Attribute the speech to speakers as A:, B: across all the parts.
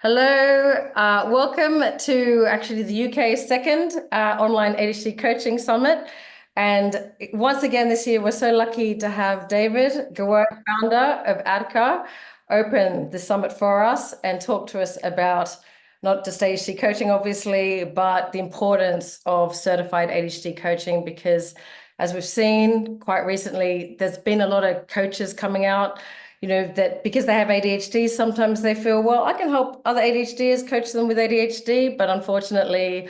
A: Hello, welcome to actually the UK's second online ADHD coaching summit. And once again this year, we're so lucky to have David Giwerc, founder of ADDCA, open the summit for us and talk to us about not just ADHD coaching, obviously, but the importance of certified ADHD coaching, because as we've seen quite recently, there's been a lot of coaches coming out that because they have ADHD, sometimes they feel, well, I can help other ADHDers, coach them with ADHD. But unfortunately,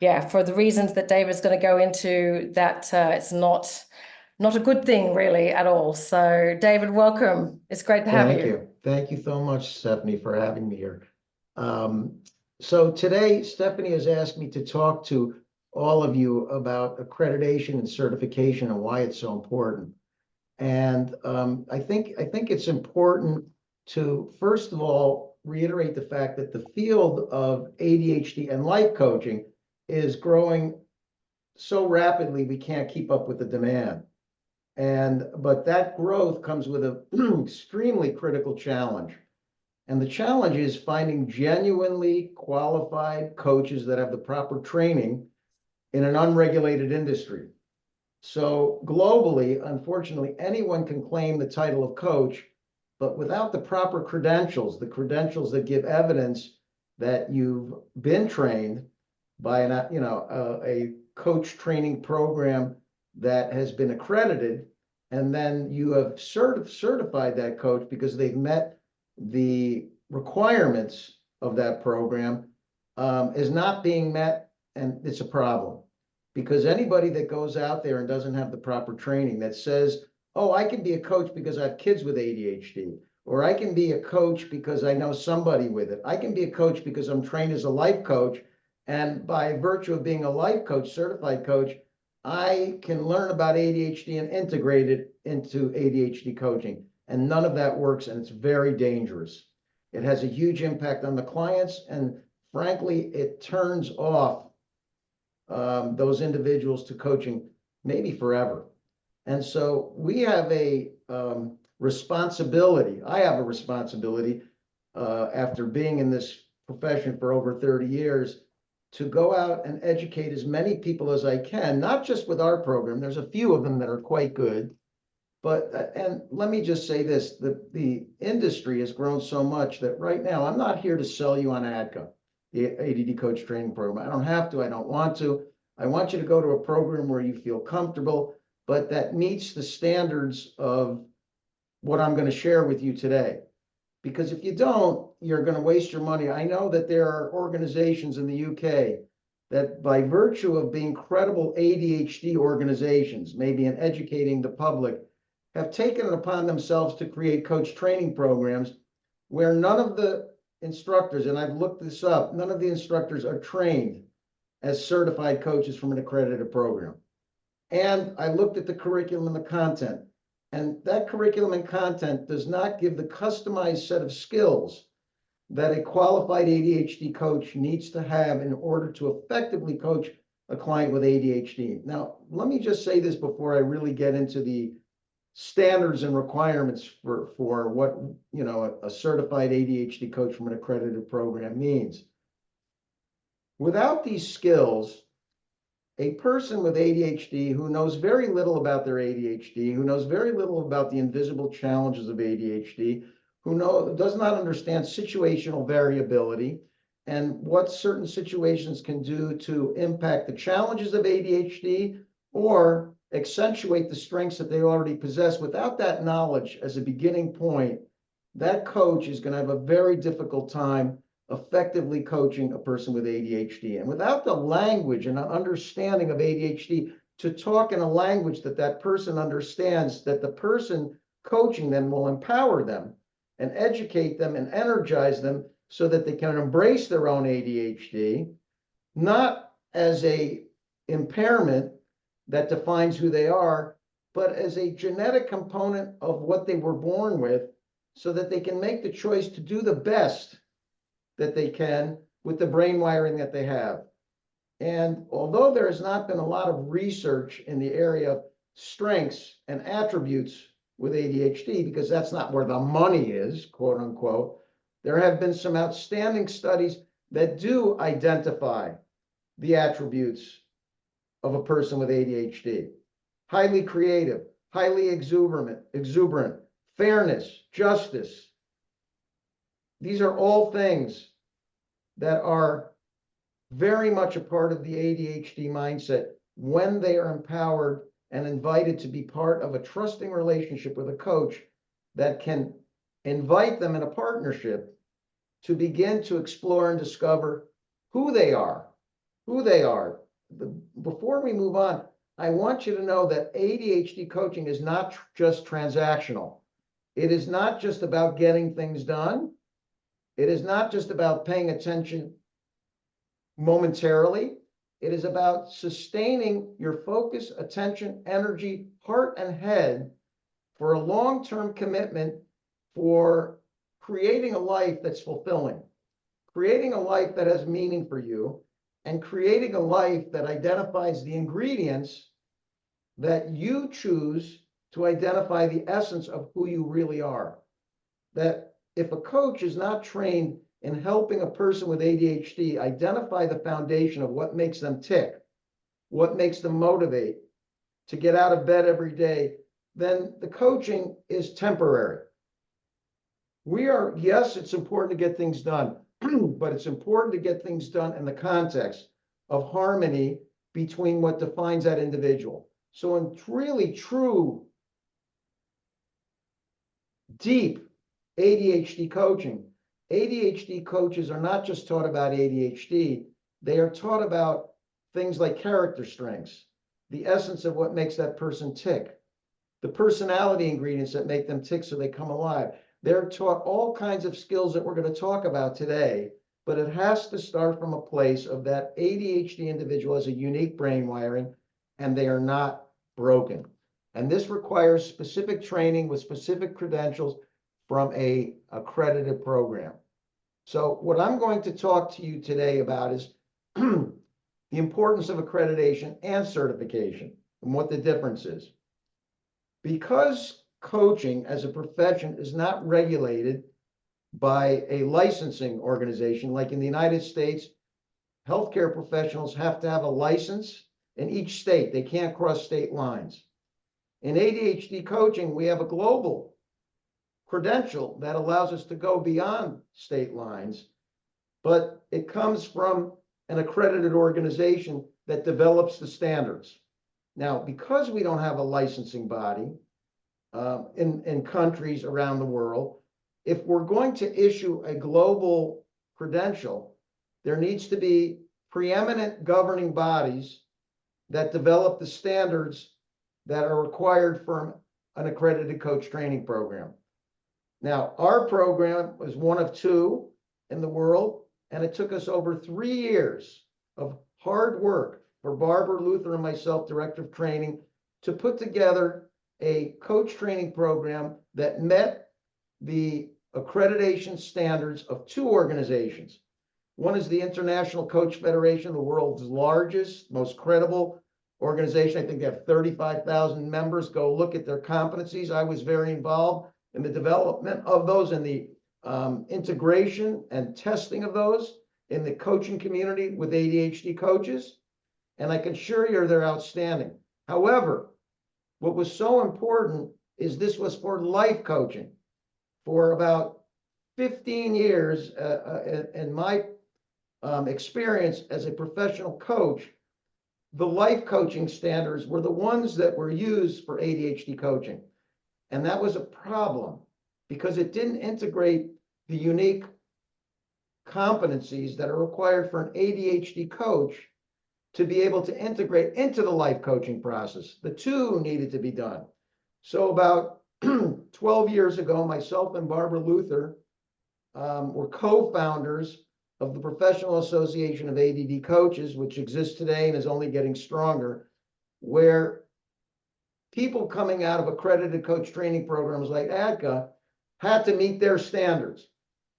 A: yeah, for the reasons that David's going to go into, that it's not a good thing really at all. So David, welcome. It's great to have you.
B: Thank you. Thank you so much, Stephanie, for having me here. So today, Stephanie has asked me to talk to all of you about accreditation and certification and why it's so important. And I think it's important to, first of all, reiterate the fact that the field of ADHD and life coaching is growing so rapidly we can't keep up with the demand. But that growth comes with an extremely critical challenge. And the challenge is finding genuinely qualified coaches that have the proper training in an unregulated industry. So globally, unfortunately, anyone can claim the title of coach, but without the proper credentials, the credentials that give evidence that you've been trained by a coach training program that has been accredited, and then you have certified that coach because they've met the requirements of that program, is not being met, and it's a problem. Because anybody that goes out there and doesn't have the proper training that says, oh, I can be a coach because I have kids with ADHD, or I can be a coach because I know somebody with it. I can be a coach because I'm trained as a life coach. And by virtue of being a life coach, certified coach, I can learn about ADHD and integrate it into ADHD coaching. And none of that works, and it's very dangerous. It has a huge impact on the clients, and frankly, it turns off those individuals to coaching maybe forever. And so we have a responsibility. I have a responsibility after being in this profession for over 30 years to go out and educate as many people as I can, not just with our program. There's a few of them that are quite good. But, and let me just say this, the industry has grown so much that right now I'm not here to sell you on ADDCA, the ADD coach training program. I don't have to, I don't want to. I want you to go to a program where you feel comfortable, but that meets the standards of what I'm going to share with you today. Because if you don't, you're going to waste your money. I know that there are organizations in the UK that by virtue of being credible ADHD organizations, maybe in educating the public, have taken it upon themselves to create coach training programs where none of the instructors, and I've looked this up, none of the instructors are trained as certified coaches from an accredited program. And I looked at the curriculum and the content, and that curriculum and content does not give the customized set of skills that a qualified ADHD coach needs to have in order to effectively coach a client with ADHD. Now, let me just say this before I really get into the standards and requirements for what a certified ADHD coach from an accredited program means. Without these skills, a person with ADHD who knows very little about their ADHD, who knows very little about the invisible challenges of ADHD, who does not understand situational variability and what certain situations can do to impact the challenges of ADHD or accentuate the strengths that they already possess. Without that knowledge as a beginning point, that coach is going to have a very difficult time effectively coaching a person with ADHD. And without the language and understanding of ADHD to talk in a language that that person understands, that the person coaching them will empower them and educate them and energize them so that they can embrace their own ADHD, not as a impairment that defines who they are, but as a genetic component of what they were born with, so that they can make the choice to do the best that they can with the brain wiring that they have. And although there has not been a lot of research in the area of strengths and attributes with ADHD, because that's not where the money is, quote unquote, There have been some outstanding studies that do identify the attributes of a person with ADHD. Highly creative, highly exuberant, fairness, justice. These are all things that are very much a part of the ADHD mindset when they are empowered and invited to be part of a trusting relationship with a coach that can invite them in a partnership to begin to explore and discover who they are, Before we move on, I want you to know that ADHD coaching is not just transactional. It is not just about getting things done. It is not just about paying attention momentarily. It is about sustaining your focus, attention, energy, heart, and head for a long-term commitment for creating a life that's fulfilling, creating a life that has meaning for you, and creating a life that identifies the ingredients that you choose to identify the essence of who you really are. That if a coach is not trained in helping a person with ADHD identify the foundation of what makes them tick, what makes them motivate to get out of bed every day, then the coaching is temporary. Yes, it's important to get things done, but it's important to get things done in the context of harmony between what defines that individual. So in really true, deep ADHD coaching, ADHD coaches are not just taught about ADHD, they are taught about things like character strengths, the essence of what makes that person tick, the personality ingredients that make them tick so they come alive. They're taught all kinds of skills that we're going to talk about today, but it has to start from a place of that ADHD individual has a unique brain wiring and they are not broken. And this requires specific training with specific credentials from an accredited program. So what I'm going to talk to you today about is the importance of accreditation and certification and what the difference is. Because coaching as a profession is not regulated by a licensing organization, like in the United States, healthcare professionals have to have a license in each state. They can't cross state lines. In ADHD coaching, we have a global credential that allows us to go beyond state lines, but it comes from an accredited organization that develops the standards. Now, because we don't have a licensing body in countries around the world, if we're going to issue a global credential, there needs to be preeminent governing bodies that develop the standards that are required for an accredited coach training program. Now, our program was one of two in the world, and it took us over 3 years of hard work for Barbara Luther and myself, Director of Training, to put together a coach training program that met the accreditation standards of two organizations. One is the International Coach Federation, the world's largest, most credible organization. I think they have 35,000 members. Go look at their competencies. I was very involved in the development of those and the integration and testing of those in the coaching community with ADHD coaches. And I can assure you they're outstanding. However, what was so important is this was for life coaching. For about 15 years in my experience as a professional coach, the life coaching standards were the ones that were used for ADHD coaching. And that was a problem because it didn't integrate the unique competencies that are required for an ADHD coach to be able to integrate into the life coaching process. The two needed to be done. So about 12 years ago, myself and Barbara Luther were co-founders of the Professional Association of ADD Coaches, which exists today and is only getting stronger, where people coming out of accredited coach training programs like ADDCA had to meet their standards.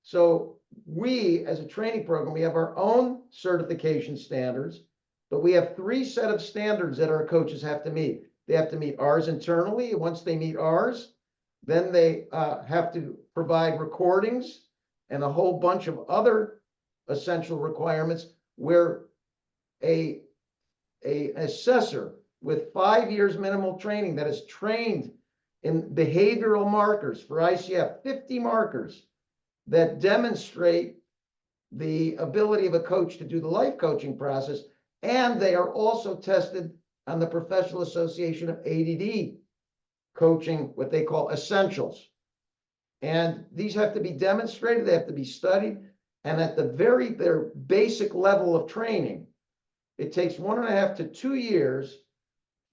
B: So we, as a training program, we have our own certification standards, but we have 3 sets of standards that our coaches have to meet. They have to meet ours internally. And once they meet ours, then they have to provide recordings and a whole bunch of other essential requirements where a assessor with 5 years minimal training that is trained in behavioral markers for ICF, 50 markers that demonstrate the ability of a coach to do the life coaching process, and they are also tested on the Professional Association of ADD coaching, what they call essentials. And these have to be demonstrated, they have to be studied, and at their basic level of training, it takes 1.5 to 2 years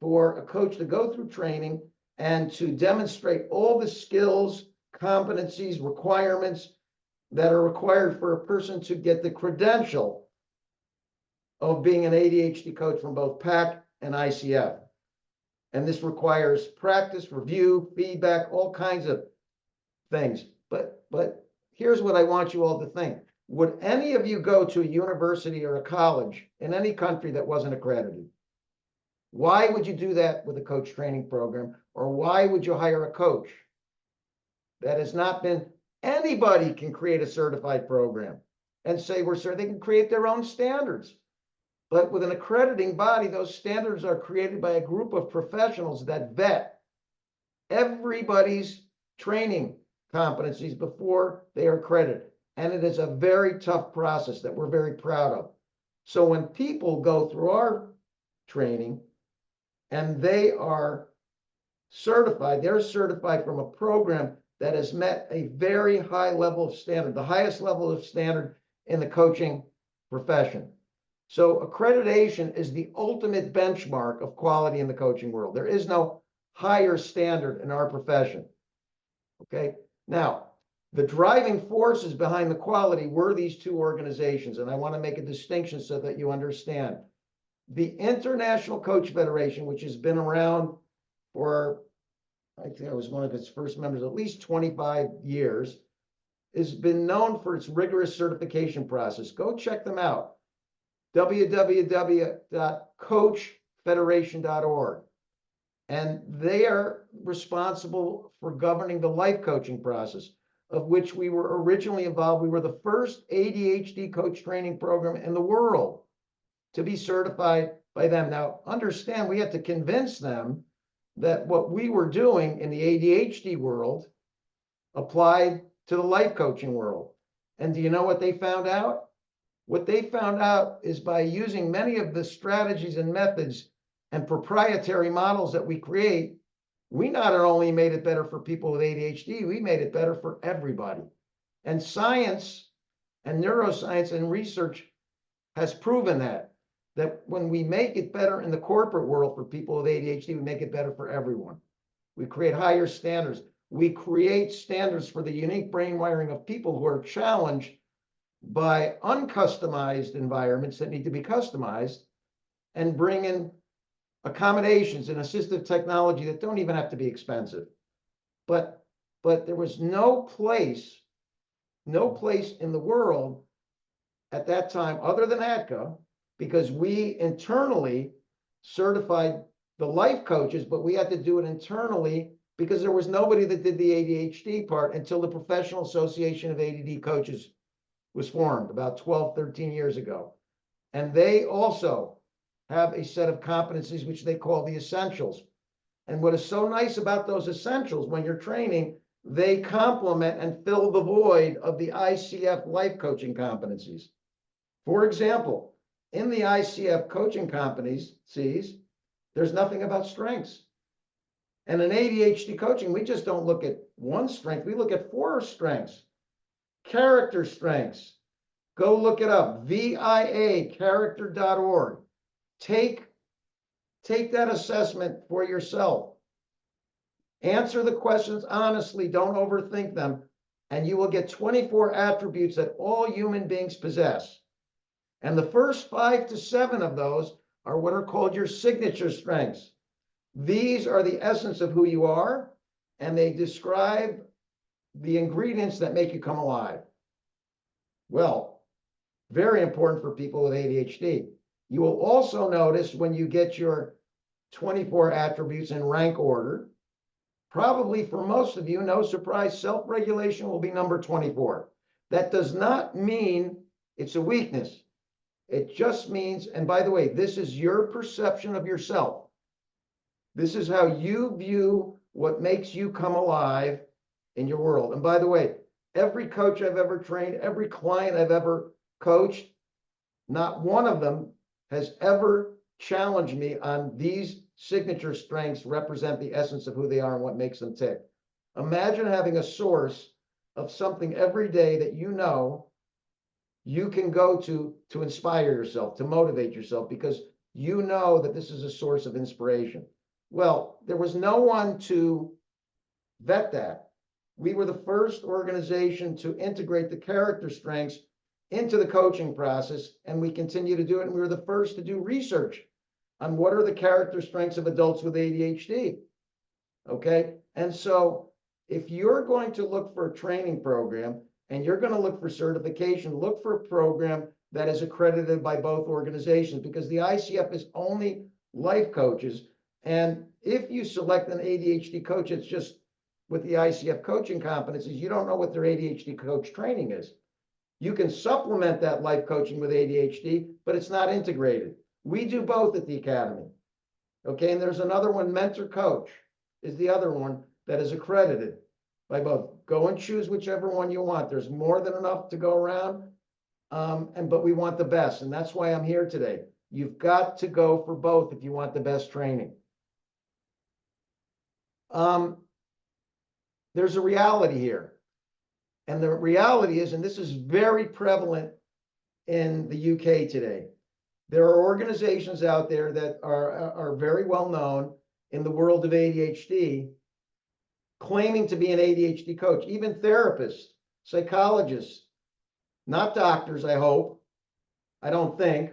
B: for a coach to go through training and to demonstrate all the skills, competencies, requirements that are required for a person to get the credential of being an ADHD coach from both PAC and ICF. And this requires practice, review, feedback, all kinds of things. But here's what I want you all to think. Would any of you go to a university or a college in any country that wasn't accredited? Why would you do that with a coach training program? Or why would you hire a coach that has not been? Anybody can create a certified program and say we're certified. They can create their own standards. But with an accrediting body, those standards are created by a group of professionals that vet everybody's training competencies before they are accredited. And it is a very tough process that we're very proud of. So when people go through our training and they are certified, they're certified from a program that has met a very high level of standard, the highest level of standard in the coaching profession. So accreditation is the ultimate benchmark of quality in the coaching world. There is no higher standard in our profession. Okay. Now, the driving forces behind the quality were these two organizations, and I want to make a distinction so that you understand. The International Coach Federation, which has been around for, I think I was one of its first members, at least 25 years, has been known for its rigorous certification process. Go check them out. www.coachfederation.org. And they are responsible for governing the life coaching process, of which we were originally involved. We were the first ADHD coach training program in the world to be certified by them. Now, understand, we had to convince them that what we were doing in the ADHD world applied to the life coaching world. And do you know what they found out? What they found out is by using many of the strategies and methods and proprietary models that we create, we not only made it better for people with ADHD, we made it better for everybody. And science and neuroscience and research has proven that when we make it better in the corporate world for people with ADHD, we make it better for everyone. We create higher standards. We create standards for the unique brain wiring of people who are challenged by uncustomized environments that need to be customized, and bring in accommodations and assistive technology that don't even have to be expensive. But there was no place in the world at that time other than ADDCA, because we internally certified the life coaches, but we had to do it internally because there was nobody that did the ADHD part until the Professional Association of ADD Coaches was formed about 12, 13 years ago. And they also have a set of competencies which they call the essentials. And what is so nice about those essentials, when you're training, they complement and fill the void of the ICF life coaching competencies. For example, in the ICF coaching competencies, there's nothing about strengths. And in ADHD coaching, we just don't look at one strength, we look at 4 strengths. Character strengths. Go look it up, VIA-character.org. Take that assessment for yourself. Answer the questions honestly, don't overthink them, and you will get 24 attributes that all human beings possess. And the first 5 to 7 of those are what are called your signature strengths. These are the essence of who you are, and they describe the ingredients that make you come alive. Well, very important for people with ADHD. You will also notice when you get your 24 attributes in rank order, probably for most of you, no surprise, self-regulation will be number 24. That does not mean it's a weakness. It just means, and by the way, this is your perception of yourself. This is how you view what makes you come alive in your world. And by the way, every coach I've ever trained, every client I've ever coached, not one of them has ever challenged me on these signature strengths represent the essence of who they are and what makes them tick. Imagine having a source of something every day that you know you can go to inspire yourself, to motivate yourself, because you know that this is a source of inspiration. Well, there was no one to vet that. We were the first organization to integrate the character strengths into the coaching process, and we continue to do it. And we were the first to do research on what are the character strengths of adults with ADHD. Okay. And so if you're going to look for a training program and you're going to look for certification, look for a program that is accredited by both organizations, because the ICF is only life coaches. And if you select an ADHD coach, it's just with the ICF coaching competencies, you don't know what their ADHD coach training is. You can supplement that life coaching with ADHD, but it's not integrated. We do both at the Academy. Okay, and there's another one, Mentor Coach is the other one that is accredited by both. Go and choose whichever one you want. There's more than enough to go around, but we want the best, and that's why I'm here today. You've got to go for both if you want the best training. There's a reality here. And the reality is, and this is very prevalent in the UK today, there are organizations out there that are very well known in the world of ADHD, claiming to be an ADHD coach, even therapists, psychologists, not doctors, I hope, I don't think,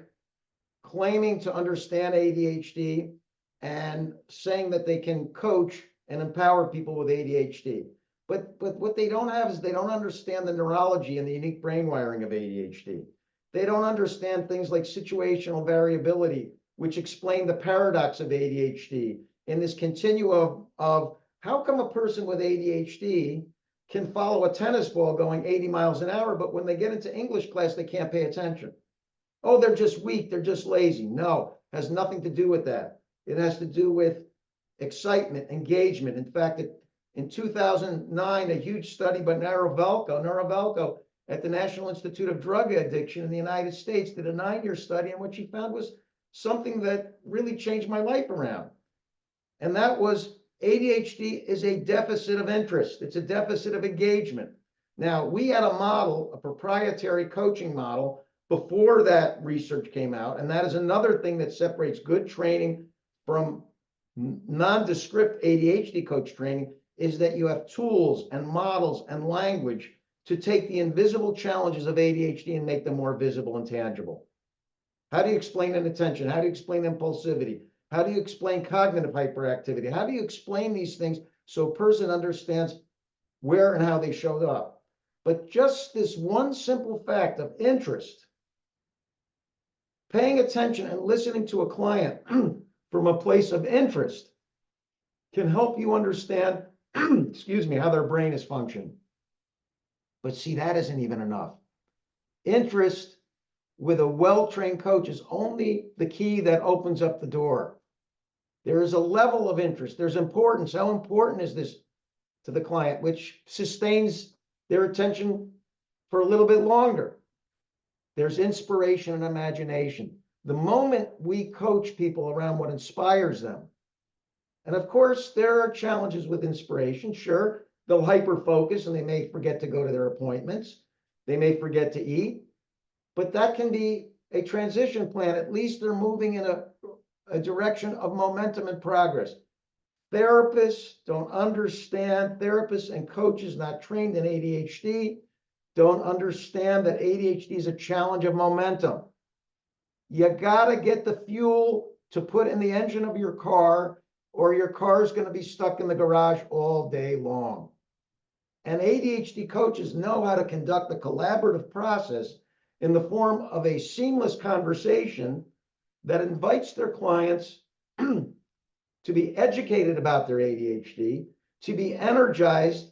B: claiming to understand ADHD and saying that they can coach and empower people with ADHD. But what they don't have is they don't understand the neurology and the unique brain wiring of ADHD. They don't understand things like situational variability, which explain the paradox of ADHD in this continuum of how come a person with ADHD can follow a tennis ball going 80 miles an hour, but when they get into English class, they can't pay attention. Oh, they're just weak, they're just lazy. No, has nothing to do with that. It has to do with excitement, engagement. In fact, in 2009, a huge study by Giwerc at the National Institute of Drug Addiction in the United States did a 9-year study, and what she found was something that really changed my life around. And that was ADHD is a deficit of interest. It's a deficit of engagement. Now, we had a model, a proprietary coaching model before that research came out. And that is another thing that separates good training from nondescript ADHD coach training, is that you have tools and models and language to take the invisible challenges of ADHD and make them more visible and tangible. How do you explain inattention? How do you explain impulsivity? How do you explain cognitive hyperactivity? How do you explain these things so a person understands where and how they showed up? But just this one simple fact of interest, paying attention and listening to a client from a place of interest can help you understand, excuse me, how their brain is functioning. But see, that isn't even enough. Interest with a well-trained coach is only the key that opens up the door. There is a level of interest. There's importance. How important is this to the client, which sustains their attention for a little bit longer? There's inspiration and imagination. The moment we coach people around what inspires them, and of course, there are challenges with inspiration. Sure, they'll hyper-focus and they may forget to go to their appointments. They may forget to eat, but that can be a transition plan. At least they're moving in a direction of momentum and progress. Therapists don't understand, therapists and coaches not trained in ADHD don't understand that ADHD is a challenge of momentum. You gotta get the fuel to put in the engine of your car, or your car is going to be stuck in the garage all day long. And ADHD coaches know how to conduct a collaborative process in the form of a seamless conversation that invites their clients to be educated about their ADHD, to be energized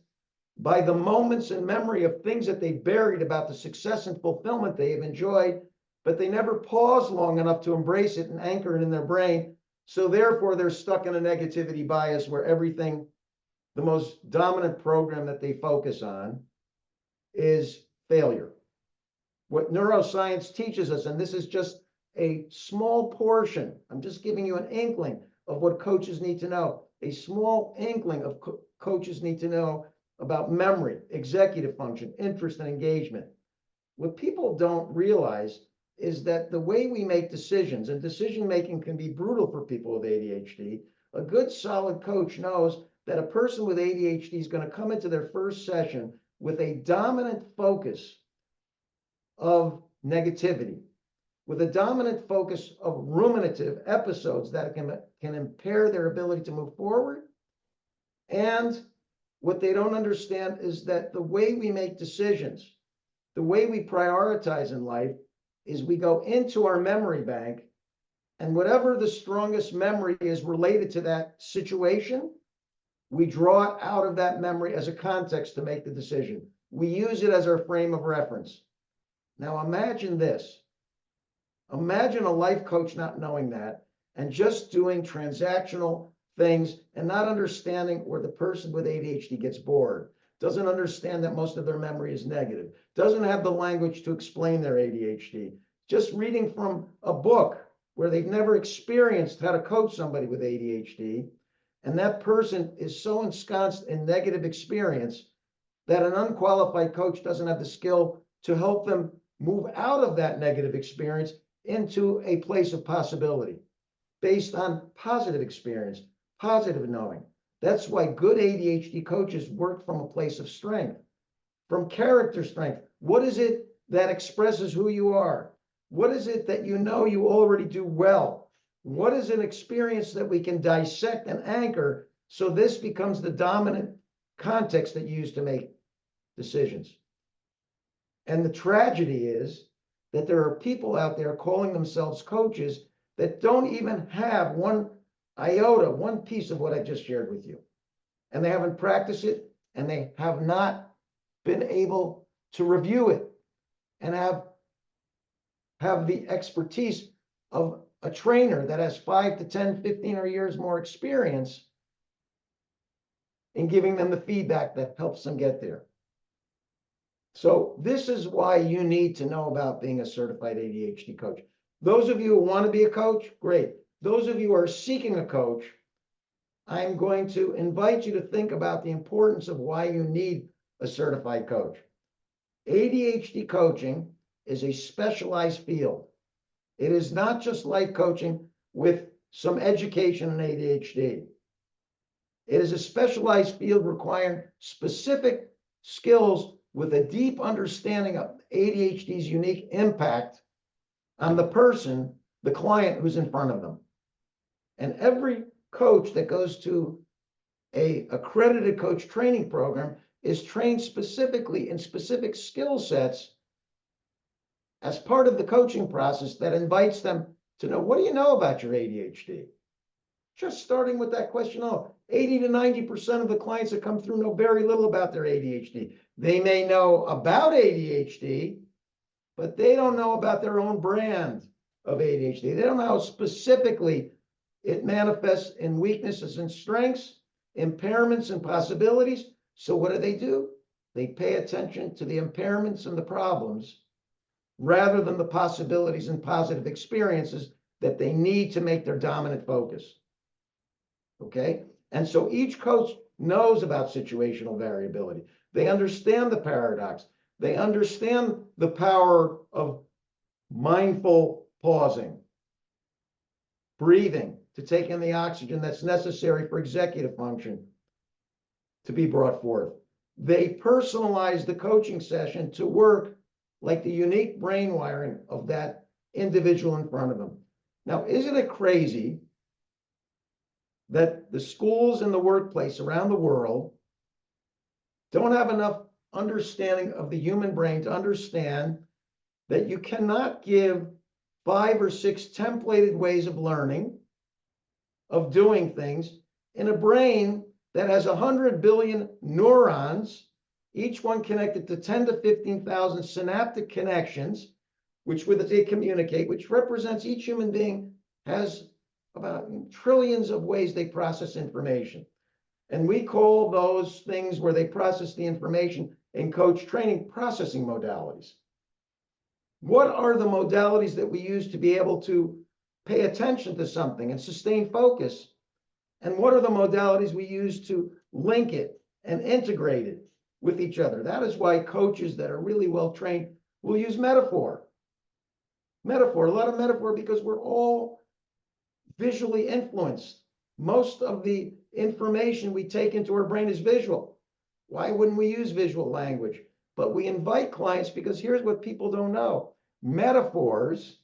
B: by the moments and memory of things that they buried about the success and fulfillment they have enjoyed, but they never pause long enough to embrace it and anchor it in their brain. So therefore, they're stuck in a negativity bias where everything, the most dominant program that they focus on is failure. What neuroscience teaches us, and this is just a small portion, I'm just giving you an inkling of what coaches need to know, a small inkling of coaches need to know about memory, executive function, interest, and engagement. What people don't realize is that the way we make decisions, and decision making can be brutal for people with ADHD, a good solid coach knows that a person with ADHD is going to come into their first session with a dominant focus of negativity, with a dominant focus of ruminative episodes that can impair their ability to move forward. And what they don't understand is that the way we make decisions, the way we prioritize in life, is we go into our memory bank, and whatever the strongest memory is related to that situation, we draw it out of that memory as a context to make the decision. We use it as our frame of reference. Now imagine this. Imagine a life coach not knowing that and just doing transactional things and not understanding where the person with ADHD gets bored, doesn't understand that most of their memory is negative, doesn't have the language to explain their ADHD, just reading from a book where they've never experienced how to coach somebody with ADHD. And that person is so ensconced in negative experience that an unqualified coach doesn't have the skill to help them move out of that negative experience into a place of possibility based on positive experience, positive knowing. That's why good ADHD coaches work from a place of strength, from character strength. What is it that expresses who you are? What is it that you know you already do well? What is an experience that we can dissect and anchor so this becomes the dominant context that you use to make decisions? And the tragedy is that there are people out there calling themselves coaches that don't even have one iota, one piece of what I just shared with you. And they haven't practiced it, and they have not been able to review it and have the expertise of a trainer that has 5 to 10, 15 or years more experience in giving them the feedback that helps them get there. So this is why you need to know about being a certified ADHD coach. Those of you who want to be a coach, great. Those of you who are seeking a coach, I'm going to invite you to think about the importance of why you need a certified coach. ADHD coaching is a specialized field. It is not just life coaching with some education in ADHD. It is a specialized field requiring specific skills with a deep understanding of ADHD's unique impact on the person, the client who's in front of them. And every coach that goes to an accredited coach training program is trained specifically in specific skill sets as part of the coaching process that invites them to know, what do you know about your ADHD? Just starting with that question, 80 to 90% of the clients that come through know very little about their ADHD. They may know about ADHD, but they don't know about their own brand of ADHD. They don't know how specifically it manifests in weaknesses and strengths, impairments and possibilities. So what do? They pay attention to the impairments and the problems rather than the possibilities and positive experiences that they need to make their dominant focus. Okay? And so each coach knows about situational variability. They understand the paradox. They understand the power of mindful pausing, breathing to take in the oxygen that's necessary for executive function to be brought forth. They personalize the coaching session to work like the unique brain wiring of that individual in front of them. Now, isn't it crazy that the schools and the workplace around the world don't have enough understanding of the human brain to understand that you cannot give 5 or 6 templated ways of learning, of doing things in a brain that has 100 billion neurons each one connected to 10 to 15,000 synaptic connections, which with they communicate, which represents each human being has about trillions of ways they process information. And we call those things where they process the information in coach training processing modalities. What are the modalities that we use to be able to pay attention to something and sustain focus? And what are the modalities we use to link it and integrate it with each other? That is why coaches that are really well trained will use metaphor. Metaphor, a lot of metaphor, because we're all visually influenced. Most of the information we take into our brain is visual. Why wouldn't we use visual language? But we invite clients because here's what people don't know. Metaphors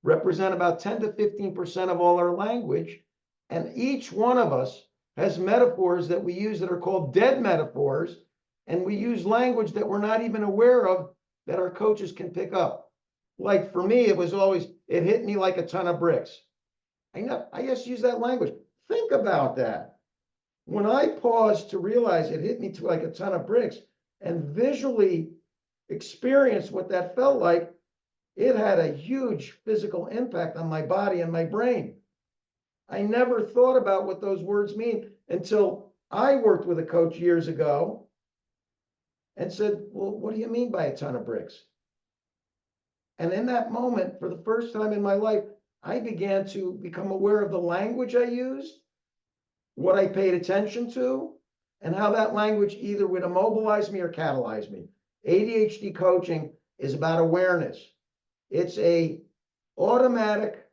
B: represent about 10 to 15% of all our language. And each one of us has metaphors that we use that are called dead metaphors. And we use language that we're not even aware of that our coaches can pick up. Like for me, it was always, it hit me like a ton of bricks. I just use that language. Think about that. When I paused to realize it hit me to like a ton of bricks and visually experience what that felt like, it had a huge physical impact on my body and my brain. I never thought about what those words mean until I worked with a coach years ago and said, well, what do you mean by a ton of bricks? And in that moment, for the first time in my life, I began to become aware of the language I used, what I paid attention to, and how that language either would immobilize me or catalyze me. ADHD coaching is about awareness. It's a automatic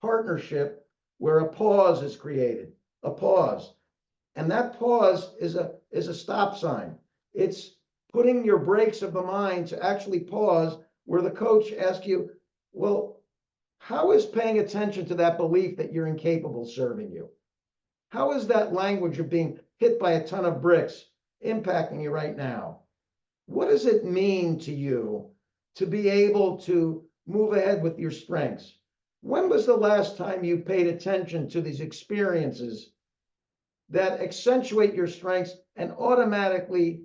B: partnership where a pause is created, a pause. And that pause is a stop sign. It's putting your brakes of the mind to actually pause, where the coach asks you, well, how is paying attention to that belief that you're incapable serving you? How is that language of being hit by a ton of bricks impacting you right now? What does it mean to you to be able to move ahead with your strengths? When was the last time you paid attention to these experiences that accentuate your strengths and automatically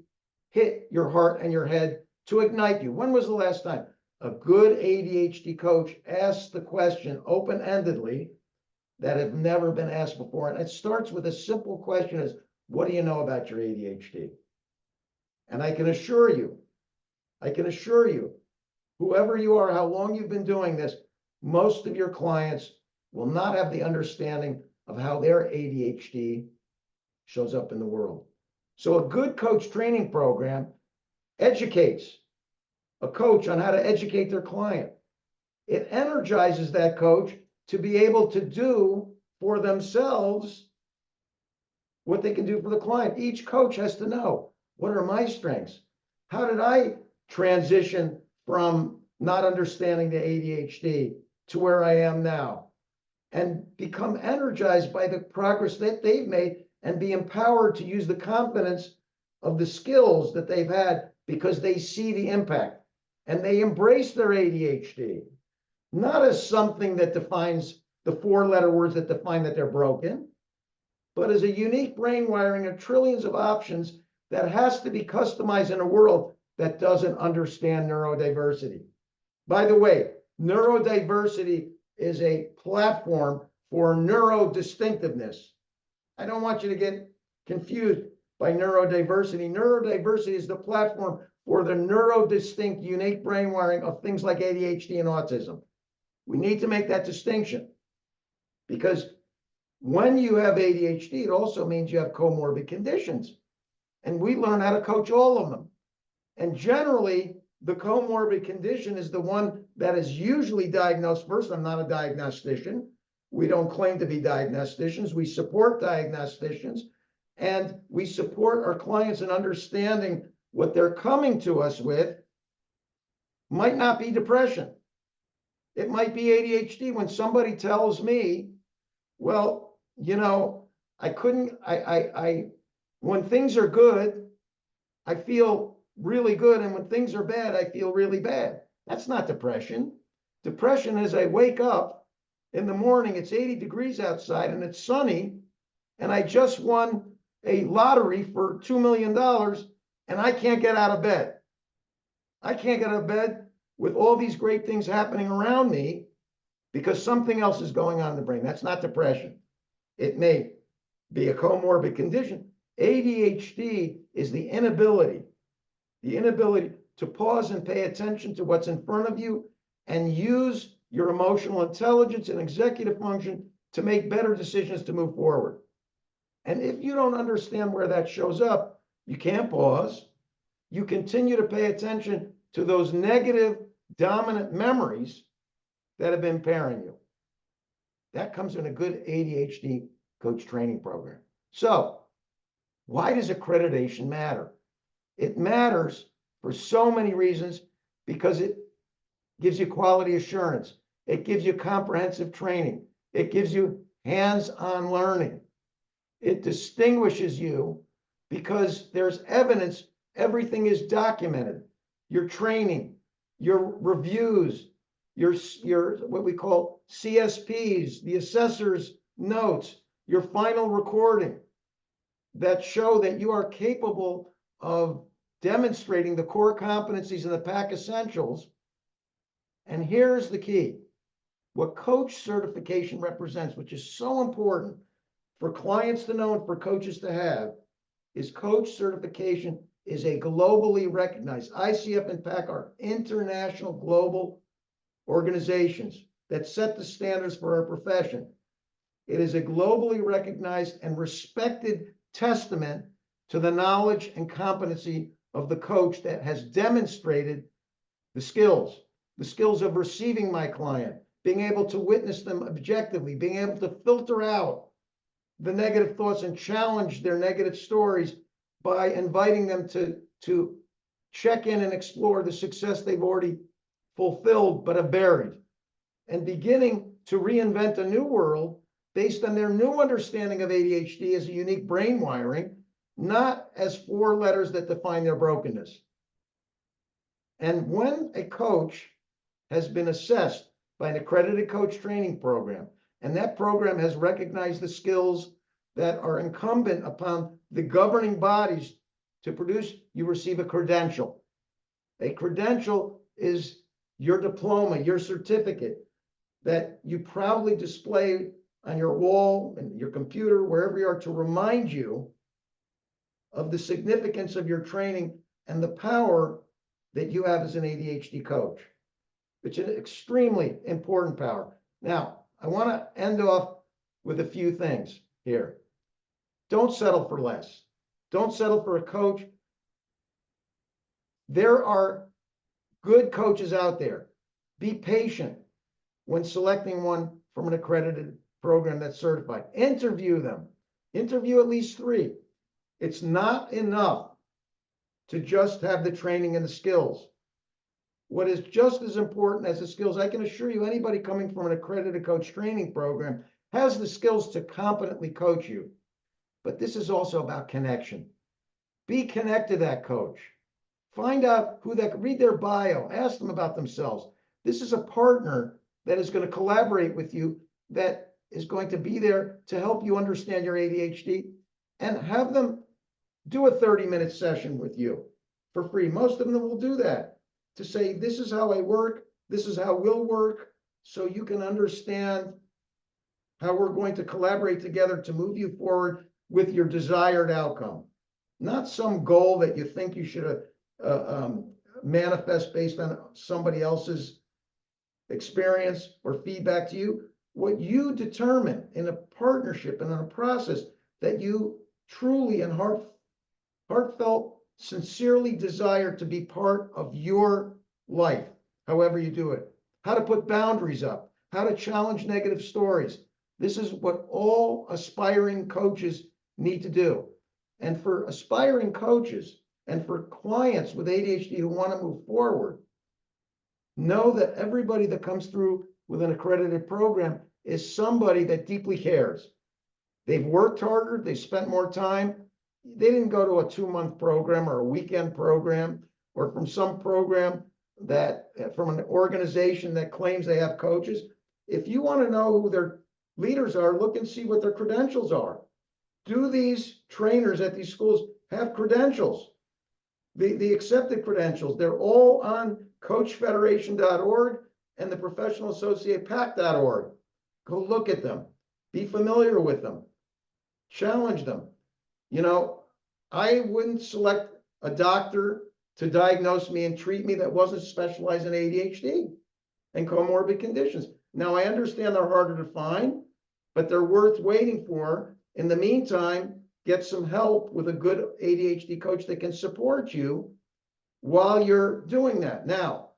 B: hit your heart and your head to ignite you? When was the last time? A good ADHD coach asks the question open-endedly that have never been asked before. And it starts with a simple question is, what do you know about your ADHD? And I can assure you, whoever you are, how long you've been doing this, most of your clients will not have the understanding of how their ADHD shows up in the world. So a good coach training program educates a coach on how to educate their client. It energizes that coach to be able to do for themselves what they can do for the client. Each coach has to know, what are my strengths? How did I transition from not understanding the ADHD to where I am now? And become energized by the progress that they've made and be empowered to use the confidence of the skills that they've had because they see the impact. And they embrace their ADHD, not as something that defines the four-letter words that define that they're broken, but as a unique brain wiring of trillions of options that has to be customized in a world that doesn't understand neurodiversity. By the way, neurodiversity is a platform for neurodistinctiveness. I don't want you to get confused by neurodiversity. Neurodiversity is the platform for the neurodistinct, unique brain wiring of things like ADHD and autism. We need to make that distinction because when you have ADHD, it also means you have comorbid conditions. And we learn how to coach all of them. And generally, the comorbid condition is the one that is usually diagnosed first. I'm not a diagnostician. We don't claim to be diagnosticians. We support diagnosticians, and we support our clients in understanding what they're coming to us with might not be depression. It might be ADHD. When somebody tells me, well, you know, when things are good, I feel really good. And when things are bad, I feel really bad. That's not depression. Depression is I wake up in the morning, it's 80 degrees outside and it's sunny, and I just won a lottery for $2 million. and I can't get out of bed. I can't get out of bed with all these great things happening around me because something else is going on in the brain. That's not depression. It may be a comorbid condition. ADHD is the inability to pause and pay attention to what's in front of you and use your emotional intelligence and executive function to make better decisions to move forward. And if you don't understand where that shows up, you can't pause. You continue to pay attention to those negative dominant memories that have been impairing you. That comes in a good ADHD coach training program. So why does accreditation matter? It matters for so many reasons because it gives you quality assurance. It gives you comprehensive training. It gives you hands-on learning. It distinguishes you because there's evidence, everything is documented. Your training, your reviews, your what we call CSPs, the assessor's notes, your final recording that show that you are capable of demonstrating the core competencies in the PAC essentials. And here's the key. What coach certification represents, which is so important for clients to know and for coaches to have, is coach certification is a globally recognized. ICF and PAC are international global organizations that set the standards for our profession. It is a globally recognized and respected testament to the knowledge and competency of the coach that has demonstrated the skills of receiving my client, being able to witness them objectively, being able to filter out the negative thoughts and challenge their negative stories by inviting them to check in and explore the success they've already fulfilled but have buried, and beginning to reinvent a new world based on their new understanding of ADHD as a unique brain wiring, not as 4 letters that define their brokenness. And when a coach has been assessed by an accredited coach training program, and that program has recognized the skills that are incumbent upon the governing bodies to produce, you receive a credential. A credential is your diploma, your certificate that you proudly display on your wall and your computer, wherever you are, to remind you of the significance of your training and the power that you have as an ADHD coach. It's an extremely important power. Now, I want to end off with a few things here. Don't settle for less. Don't settle for a coach. There are good coaches out there. Be patient when selecting one from an accredited program that's certified. Interview them. Interview at least 3. It's not enough to just have the training and the skills. What is just as important as the skills, I can assure you, anybody coming from an accredited coach training program has the skills to competently coach you. But this is also about connection. Be connected to that coach. Find out who that, read their bio, ask them about themselves. This is a partner that is going to collaborate with you, that is going to be there to help you understand your ADHD, and have them do a 30-minute session with you for free. Most of them will do that to say, this is how I work, this is how we'll work, so you can understand how we're going to collaborate together to move you forward with your desired outcome. Not some goal that you think you should manifest based on somebody else's experience or feedback to you. What you determine in a partnership and in a process that you truly and heartfelt, sincerely desire to be part of your life, however you do it. How to put boundaries up, how to challenge negative stories. This is what all aspiring coaches need to do. And for aspiring coaches and for clients with ADHD who want to move forward, know that everybody that comes through with an accredited program is somebody that deeply cares. They've worked harder, they spent more time. They didn't go to a 2-month program or a weekend program or from some program that from an organization that claims they have coaches. If you want to know who their leaders are, look and see what their credentials are. Do these trainers at these schools have credentials? The accepted credentials, they're all on coachfederation.org and the professionalassociatepac.org. Go look at them. Be familiar with them. Challenge them. You know, I wouldn't select a doctor to diagnose me and treat me that wasn't specialized in ADHD and comorbid conditions. Now, I understand they're harder to find, but they're worth waiting for. In the meantime, get some help with a good ADHD coach that can support you while you're doing that. Now,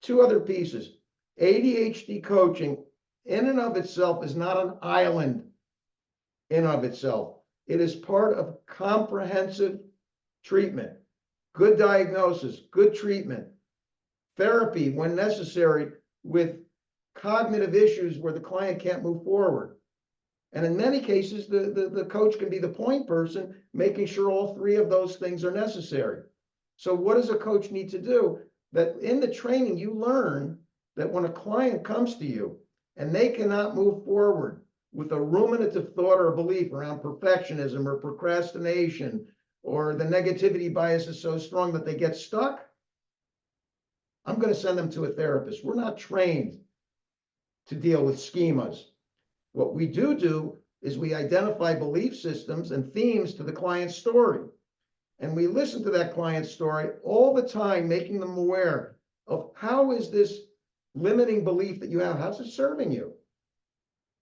B: two other pieces. ADHD coaching in and of itself is not an island in of itself. It is part of comprehensive treatment, good diagnosis, good treatment, therapy when necessary with cognitive issues where the client can't move forward. And in many cases, the coach can be the point person, making sure all three of those things are necessary. So what does a coach need to do? That in the training, you learn that when a client comes to you and they cannot move forward with a ruminative thought or belief around perfectionism or procrastination, or the negativity bias is so strong that they get stuck, I'm going to send them to a therapist. We're not trained to deal with schemas. What we do is we identify belief systems and themes to the client's story. And we listen to that client's story all the time, making them aware of how is this limiting belief that you have, how's it serving you?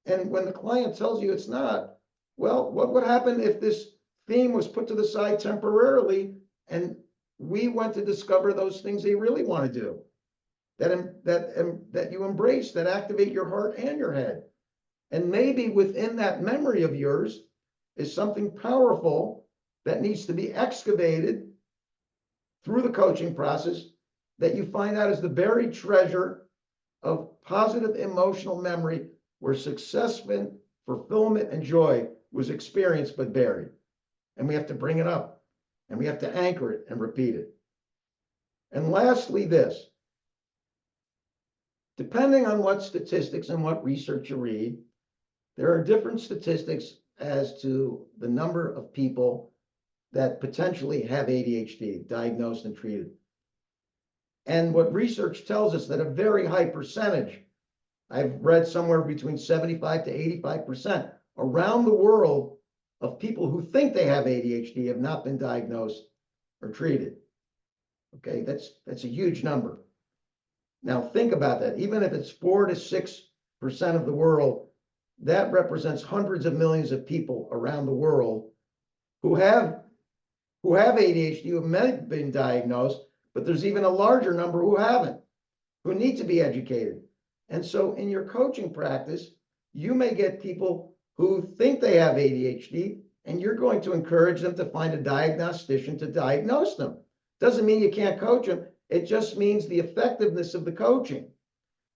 B: And when the client tells you it's not, well, what would happen if this theme was put to the side temporarily and we went to discover those things they really want to do, that you embrace, that activate your heart and your head? And maybe within that memory of yours is something powerful that needs to be excavated through the coaching process that you find out is the buried treasure of positive emotional memory where success, fulfillment, and joy was experienced but buried. And we have to bring it up and we have to anchor it and repeat it. And lastly, this, depending on what statistics and what research you read, there are different statistics as to the number of people that potentially have ADHD diagnosed and treated. And what research tells us that a very high percentage, I've read somewhere between 75 to 85% around the world of people who think they have ADHD have not been diagnosed or treated. Okay, that's a huge number. Now think about that. Even if it's 4 to 6% of the world, that represents hundreds of millions of people around the world who have ADHD, who have been diagnosed, but there's even a larger number who haven't, who need to be educated. And so in your coaching practice, you may get people who think they have ADHD, and you're going to encourage them to find a diagnostician to diagnose them. Doesn't mean you can't coach them. It just means the effectiveness of the coaching,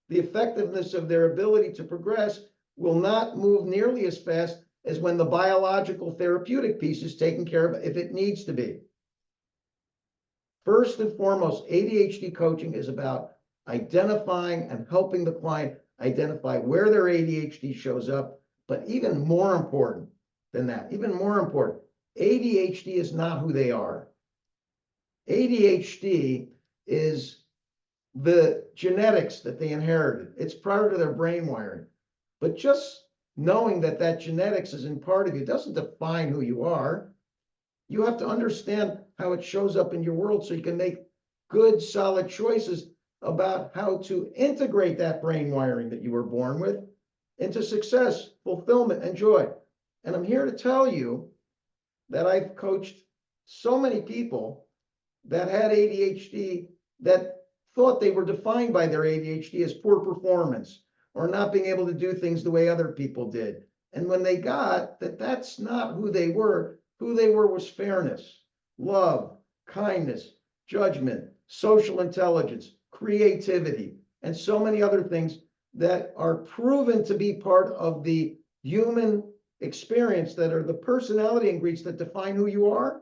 B: the effectiveness of their ability to progress will not move nearly as fast as when the biological therapeutic piece is taken care of if it needs to be. First and foremost, ADHD coaching is about identifying and helping the client identify where their ADHD shows up. But even more important than that, even more important, ADHD is not who they are. ADHD is the genetics that they inherited. It's part of their brain wiring. But just knowing that that genetics is in part of you doesn't define who you are. You have to understand how it shows up in your world so you can make good, solid choices about how to integrate that brain wiring that you were born with into success, fulfillment, and joy. And I'm here to tell you that I've coached so many people that had ADHD that thought they were defined by their ADHD as poor performance or not being able to do things the way other people did. And when they got that that's not who they were was fairness, love, kindness, judgment, social intelligence, creativity, and so many other things that are proven to be part of the human experience, that are the personality ingredients that define who you are.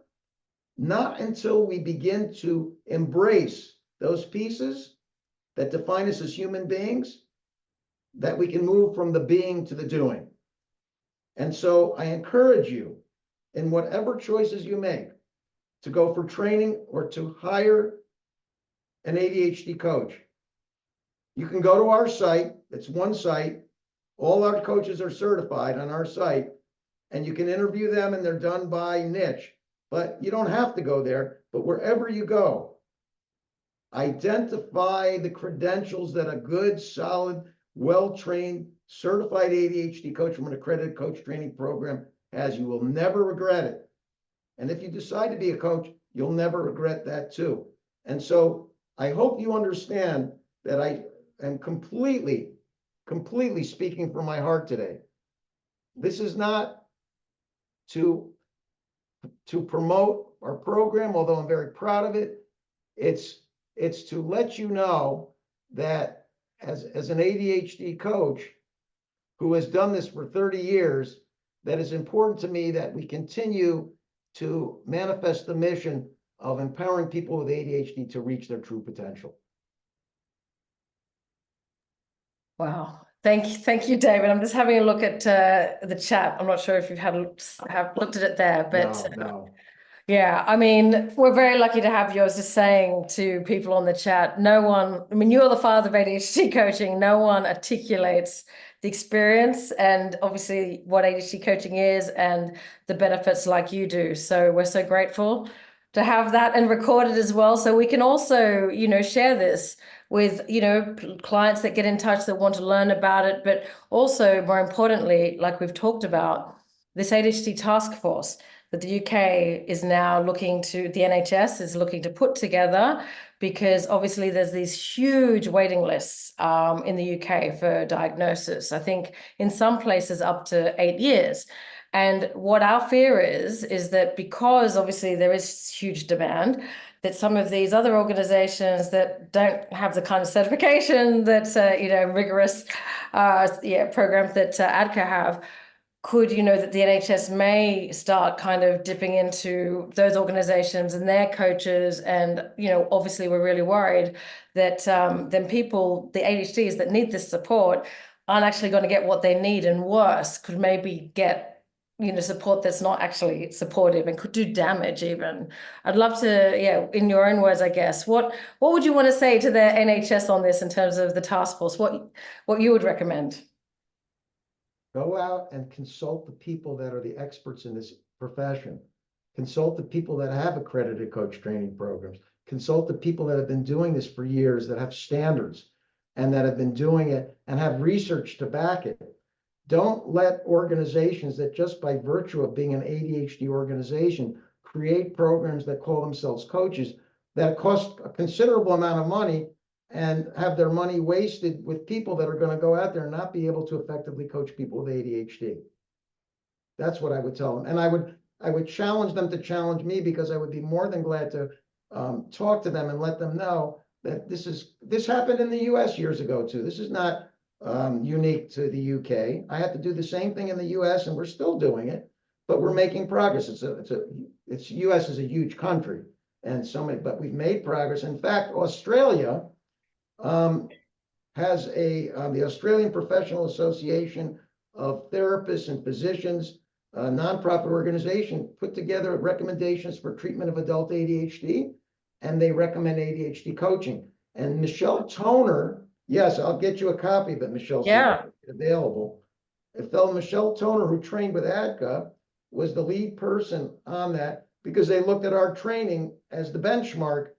B: Not until we begin to embrace those pieces that define us as human beings that we can move from the being to the doing. And so I encourage you, in whatever choices you make, to go for training or to hire an ADHD coach, you can go to our site. It's one site. All our coaches are certified on our site, and you can interview them, and they're done by niche. But you don't have to go there. But wherever you go, identify the credentials that a good, solid, well-trained, certified ADHD coach from an accredited coach training program has. You will never regret it. And if you decide to be a coach, you'll never regret that too. And so I hope you understand that I am completely speaking from my heart today. This is not to promote our program, although I'm very proud of it. It's to let you know that as an ADHD coach who has done this for 30 years, that it's important to me that we continue to manifest the mission of empowering people with ADHD to reach their true potential.
A: Wow. Thank you, David. I'm just having a look at the chat. I'm not sure if you've have looked at it there, but
B: No.
A: Yeah, I mean, we're very lucky to have you. I was just saying to people on the chat, no one, I mean, you're the father of ADHD coaching. No one articulates the experience and obviously what ADHD coaching is and the benefits like you do. So we're so grateful to have that and record it as well. So we can also, share this with, clients that get in touch that want to learn about it, but also more importantly, like we've talked about, this ADHD task force that the UK is now the NHS is looking to put together, because obviously there's these huge waiting lists in the UK for diagnosis. I think in some places up to 8 years. And what our fear is that because obviously there is huge demand, that some of these other organizations that don't have the kind of certification that, rigorous programs that ADDCA have, could, that the NHS may start kind of dipping into those organizations and their coaches. And, obviously we're really worried that then people, the ADHDs that need this support aren't actually going to get what they need, and worse, could maybe get, support that's not actually supportive and could do damage even. I'd love to, in your own words, I guess, what would you want to say to the NHS on this in terms of the task force? What you would recommend?
B: Go out and consult the people that are the experts in this profession. Consult the people that have accredited coach training programs. Consult the people that have been doing this for years, that have standards and that have been doing it and have research to back it. Don't let organizations that just by virtue of being an ADHD organization create programs that call themselves coaches that cost a considerable amount of money and have their money wasted with people that are going to go out there and not be able to effectively coach people with ADHD. That's what I would tell them. And I would challenge them to challenge me, because I would be more than glad to talk to them and let them know that this happened in the US years ago too. This is not unique to the UK. I had to do the same thing in the US, and we're still doing it, but we're making progress. US is a huge country, and but we've made progress. In fact, Australia has the Australian Professional Association of Therapists and Physicians, a nonprofit organization, put together recommendations for treatment of adult ADHD, and they recommend ADHD coaching. And Michelle Toner, yes, I'll get you a copy, but Michelle's available. A fellow Michelle Toner, who trained with ADDCA, was the lead person on that, because they looked at our training as the benchmark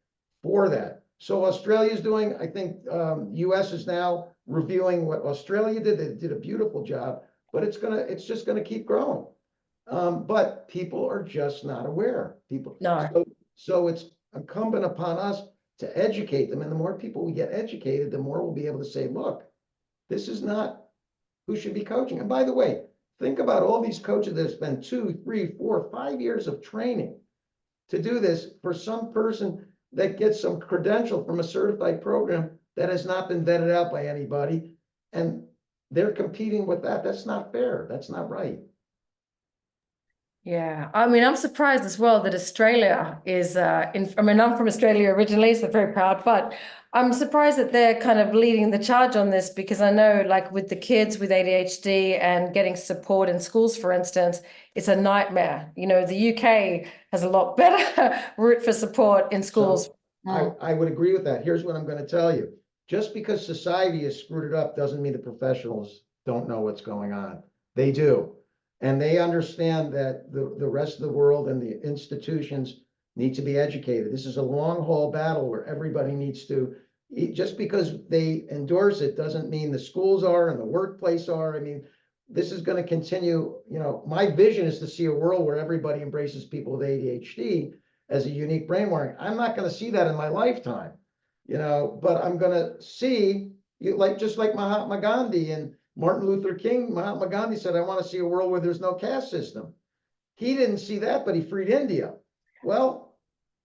B: for that. So Australia's doing, I think US is now reviewing what Australia did. They did a beautiful job, but it's just gonna keep growing. But people are just not aware. So it's incumbent upon us to educate them. And the more people we get educated, the more we'll be able to say, look, this is not who should be coaching. And by the way, think about all these coaches that spend 2, 3, 4, 5 years of training to do this for some person that gets some credential from a certified program that has not been vetted out by anybody, and they're competing with that. That's not fair. That's not right.
A: Yeah, I mean, I'm surprised as well that Australia is I mean, I'm from Australia originally, so very proud, but I'm surprised that they're kind of leading the charge on this because I know, like, with the kids with ADHD and getting support in schools, for instance, it's a nightmare. You know, the UK has a lot better route for support in schools.
B: So I would agree with that. Here's what I'm going to tell you. Just because society has screwed it up doesn't mean the professionals don't know what's going on. They do. And they understand that the rest of the world and the institutions need to be educated. This is a long haul battle where everybody needs to, just because they endorse it doesn't mean the schools are and the workplace are. I mean, this is going to continue. You know, my vision is to see a world where everybody embraces people with ADHD as a unique brain wiring. I'm not going to see that in my lifetime, you know, but I'm going to see, you like, just like Mahatma Gandhi and Martin Luther King. Mahatma Gandhi said, I want to see a world where there's no caste system. He didn't see that, but he freed India. Well,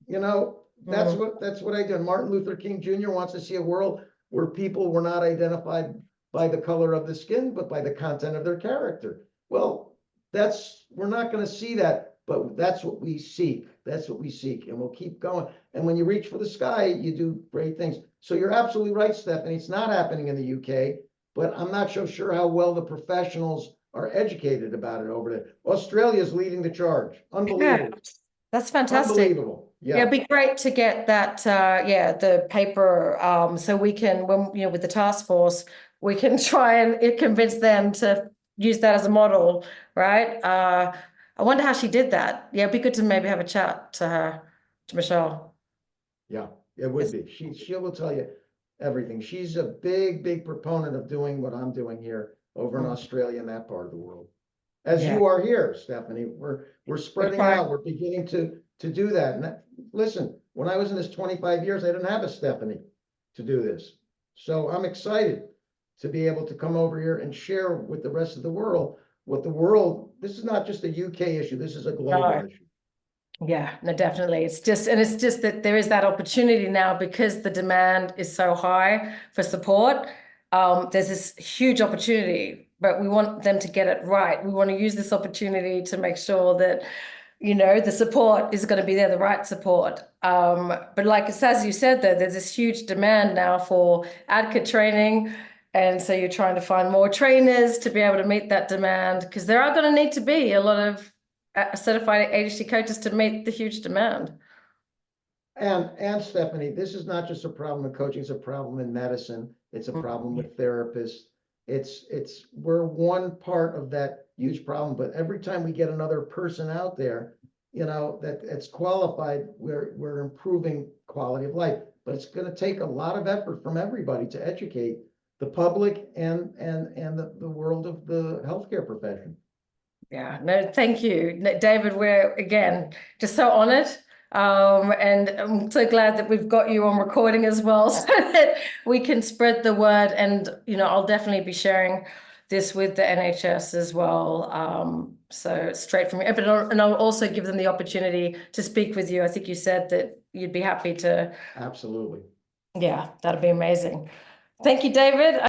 B: you know, that's what I did. Martin Luther King Jr. wants to see a world where people were not identified by the color of the skin, but by the content of their character. Well, we're not going to see that, but that's what we seek. That's what we seek, and we'll keep going. And when you reach for the sky, you do great things. So you're absolutely right, Stephanie. It's not happening in the UK, but I'm not so sure how well the professionals are educated about it over there. Australia is leading the charge. Unbelievable.
A: Yeah, that's fantastic.
B: Unbelievable.
A: Yeah,
B: Yeah.
A: it'd be great to get that, yeah, the paper, so we can, when, you know, with the task force, we can try and convince them to use that as a model, right? I wonder how she did that. Yeah, it'd be good to maybe have a chat to her, to Michelle.
B: Yeah, it would be. She will tell you everything. She's a big proponent of doing what I'm doing here over in
A: Mm.
B: Australia and that part of the world. As
A: Yeah,
B: you are here, Stephanie. We're
A: we're
B: spreading
A: trying.
B: out. We're beginning to do that. And listen, when I was in this 25 years, I didn't have a Stephanie to do this. So I'm excited to be able to come over here and share with the rest of the world what the world, this is not just a UK issue, this is a global
A: No.
B: issue.
A: Yeah, no, definitely. It's just that there is that opportunity now because the demand is so high for support. There's this huge opportunity, but we want them to get it right. We want to use this opportunity to make sure that, you know, the support is going to be there, the right support. But like it's as you said, though, there's this huge demand now for ADDCA training. And so you're trying to find more trainers to be able to meet that demand because there are going to need to be a lot of certified ADHD coaches to meet the huge demand.
B: And Stephanie, this is not just a problem in coaching, it's a problem in medicine. It's a problem with therapists. We're one part of that huge problem, but every time we get another person out there, you know, it's qualified, we're improving quality of life. But it's going to take a lot of effort from everybody to educate the public and the world of the healthcare profession.
A: Yeah, no, thank you, David. We're again just so honored. And I'm so glad that we've got you on recording as well so that we can spread the word. And, you know, I'll definitely be sharing this with the NHS as well. So straight from you, but and I'll also give them the opportunity to speak with you. I think you said that you'd be happy to.
B: Absolutely.
A: Yeah, that'd be amazing. Thank you, David.